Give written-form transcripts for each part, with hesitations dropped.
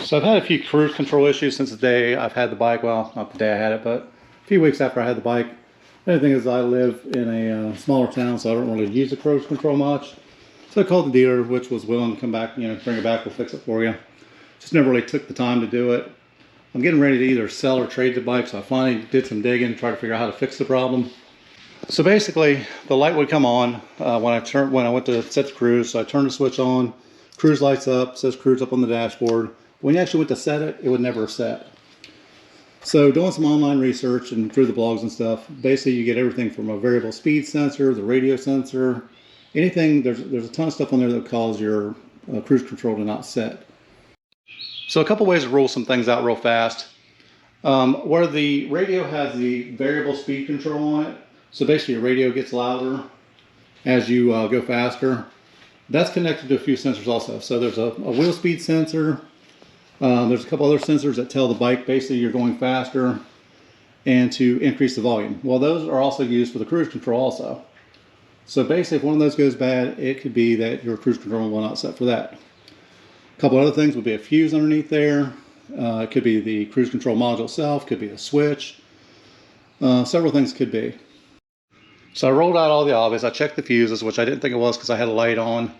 So I've had a few cruise control issues since the day I've had the bike. Well, not the day I had it, but a few weeks after I had the bike. The other thing is I live in a smaller town, so I don't really use the cruise control much. So I called the dealer, which was willing to come back, bring it back, we'll fix it for you. Just never really took the time to do it. I'm getting ready to either sell or trade the bike, so I finally did some digging, tried to figure out how to fix the problem. So basically, the light would come on when I went to set the cruise. So I turned the switch on, cruise lights up, says cruise up on the dashboard. When you actually went to set it, it would never set. So doing some online research and through the blogs and stuff, basically you get everything from a variable speed sensor, the radio sensor, anything. There's a ton of stuff on there that will cause your cruise control to not set. So a couple ways to rule some things out real fast. Where the radio has the variable speed control on it, so basically your radio gets louder as you go faster. That's connected to a few sensors also. So there's a wheel speed sensor. There's a couple other sensors that tell the bike basically you're going faster and to increase the volume. Well, those are also used for the cruise control also. So basically if one of those goes bad, it could be that your cruise control will not set for that. A couple other things would be a fuse underneath there. It could be the cruise control module itself, could be a switch. Several things could be. So I rolled out all the obvious. I checked the fuses, which I didn't think it was because I had a light on.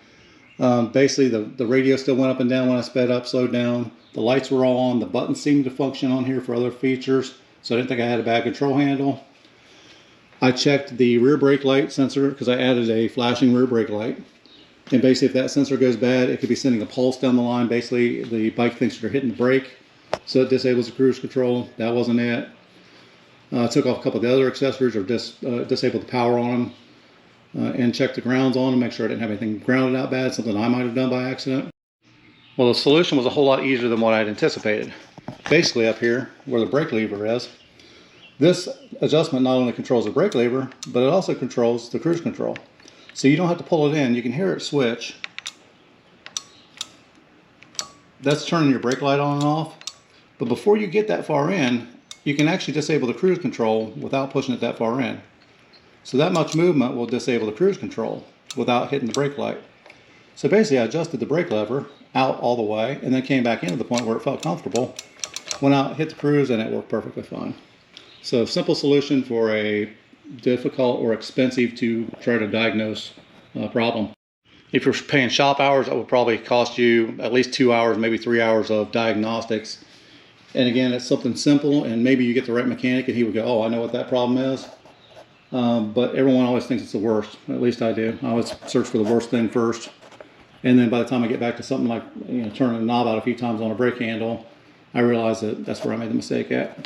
Basically the radio still went up and down when I sped up, slowed down. The lights were all on. The buttons seemed to function on here for other features, so I didn't think I had a bad control handle. I checked the rear brake light sensor because I added a flashing rear brake light. And basically if that sensor goes bad, it could be sending a pulse down the line. Basically the bike thinks you're hitting the brake, so it disables the cruise control. That wasn't it. I took off a couple of the other accessories, or disabled the power on them, and checked the grounds on them, make sure I didn't have anything grounded out bad, something I might have done by accident. Well, the solution was a whole lot easier than what I'd anticipated. Basically up here, where the brake lever is, this adjustment not only controls the brake lever, but it also controls the cruise control. So you don't have to pull it in, you can hear it switch. That's turning your brake light on and off. But before you get that far in, you can actually disable the cruise control without pushing it that far in. So that much movement will disable the cruise control without hitting the brake light. So basically I adjusted the brake lever out all the way and then came back into the point where it felt comfortable. Went out, hit the cruise, and it worked perfectly fine. So simple solution for a difficult or expensive to try to diagnose problem. If you're paying shop hours, that would probably cost you at least 2 hours, maybe 3 hours of diagnostics. And again, it's something simple, and maybe you get the right mechanic and he would go, oh, I know what that problem is. But everyone always thinks it's the worst. At least I do. I always search for the worst thing first. And then by the time I get back to something like turning the knob out a few times on a brake handle, I realize that that's where I made the mistake at.